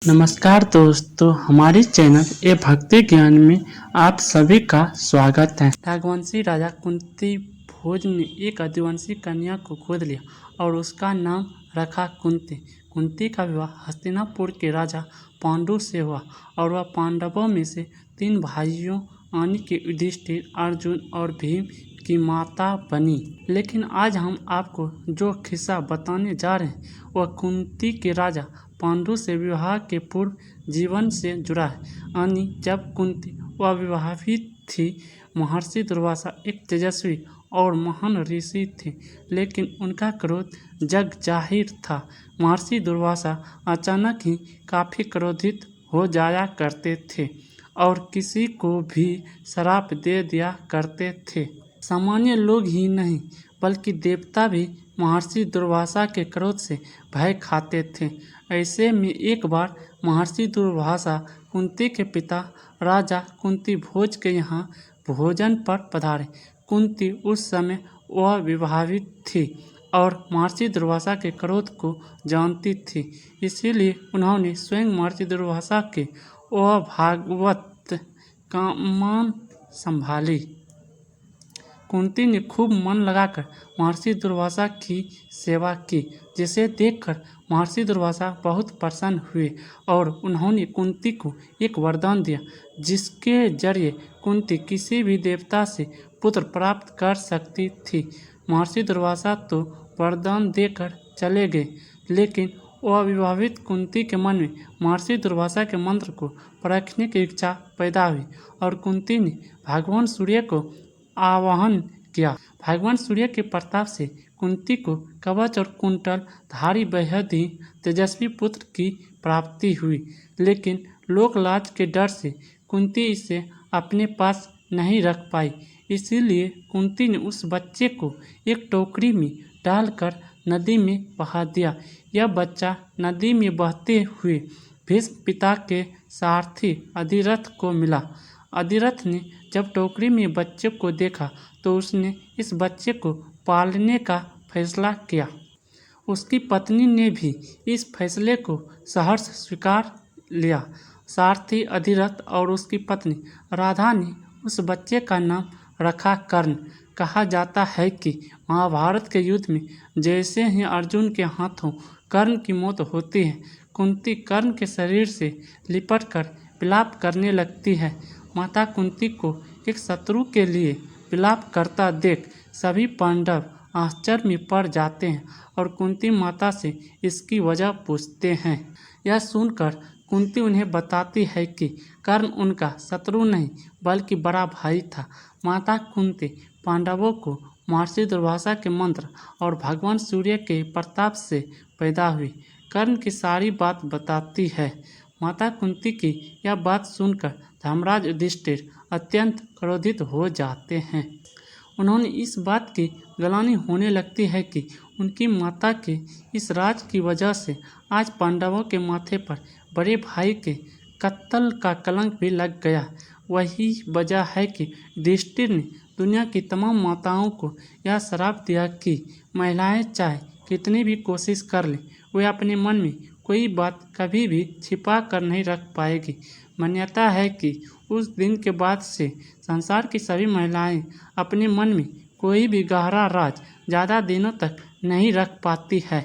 नमस्कार दोस्तों, हमारे चैनल ए भक्ति ज्ञान में आप सभी का स्वागत है। राघवंशी राजा कुंती भोज ने एक आदिवासी कन्या को गोद लिया और उसका नाम रखा कुंती। कुंती का विवाह हस्तिनापुर के राजा पांडु से हुआ और वह पांडवों में से 3 भाइयों यानी कि युधिष्ठिर, अर्जुन और भीम की माता बनी। लेकिन आज हम आपको जो किस्सा बताने जा रहे हैं वह कुंती के राजा पांडु से विवाह के पूर्व जीवन से जुड़ा है। यानी जब कुंती अविवाहित थी, महर्षि दुर्वासा एक तेजस्वी और महान ऋषि थे, लेकिन उनका क्रोध जग जाहिर था। महर्षि दुर्वासा अचानक ही काफ़ी क्रोधित हो जाया करते थे और किसी को भी श्राप दे दिया करते थे। सामान्य लोग ही नहीं बल्कि देवता भी महर्षि दुर्वासा के क्रोध से भय खाते थे। ऐसे में एक बार महर्षि दुर्वासा कुंती के पिता राजा कुंती भोज के यहाँ भोजन पर पधारे। कुंती उस समय अविवाहित थी और महर्षि दुर्वासा के क्रोध को जानती थी, इसीलिए उन्होंने स्वयं महर्षि दुर्वासा के अभागवत कामान संभाली। कुंती ने खूब मन लगाकर महर्षि दुर्वासा की सेवा की, जिसे देखकर महर्षि दुर्वासा बहुत प्रसन्न हुए और उन्होंने कुंती को एक वरदान दिया, जिसके जरिए कुंती किसी भी देवता से पुत्र प्राप्त कर सकती थी। महर्षि दुर्वासा तो वरदान देकर चले गए, लेकिन अविवाहित कुंती के मन में महर्षि दुर्वासा के मंत्र को परखने की इच्छा पैदा हुई और कुंती ने भगवान सूर्य को आवाहन किया। भगवान सूर्य के प्रताप से कुंती को कवच और कुंडल धारी बेहद ही तेजस्वी पुत्र की प्राप्ति हुई, लेकिन लोकलाज के डर से कुंती इसे अपने पास नहीं रख पाई। इसीलिए कुंती ने उस बच्चे को एक टोकरी में डालकर नदी में बहा दिया। यह बच्चा नदी में बहते हुए भीष्म पिता के सारथी अधिरथ को मिला। अधिरथ ने जब टोकरी में बच्चे को देखा तो उसने इस बच्चे को पालने का फैसला किया। उसकी पत्नी ने भी इस फैसले को सहर्ष स्वीकार लिया। सारथी अधिरथ और उसकी पत्नी राधा ने उस बच्चे का नाम रखा कर्ण। कहा जाता है कि महाभारत के युद्ध में जैसे ही अर्जुन के हाथों कर्ण की मौत होती है, कुंती कर्ण के शरीर से लिपटकर विलाप करने लगती है। माता कुंती को एक शत्रु के लिए विलाप करता देख सभी पांडव आश्चर्य में पड़ जाते हैं और कुंती माता से इसकी वजह पूछते हैं। यह सुनकर कुंती उन्हें बताती है कि कर्ण उनका शत्रु नहीं बल्कि बड़ा भाई था। माता कुंती पांडवों को महर्षि दुर्वासा के मंत्र और भगवान सूर्य के प्रताप से पैदा हुई कर्ण की सारी बात बताती है। माता कुंती की यह बात सुनकर धर्मराज युधिष्ठिर अत्यंत क्रोधित हो जाते हैं। उन्होंने इस बात की गलानी होने लगती है कि उनकी माता के इस राज की वजह से आज पांडवों के माथे पर बड़े भाई के कत्ल का कलंक भी लग गया। वही वजह है कि युधिष्ठिर ने दुनिया की तमाम माताओं को यह श्राप दिया कि महिलाएं चाहे कितनी भी कोशिश कर लें, वे अपने मन में कोई बात कभी भी छिपा कर नहीं रख पाएगी। मान्यता है कि उस दिन के बाद से संसार की सभी महिलाएं अपने मन में कोई भी गहरा राज ज़्यादा दिनों तक नहीं रख पाती है।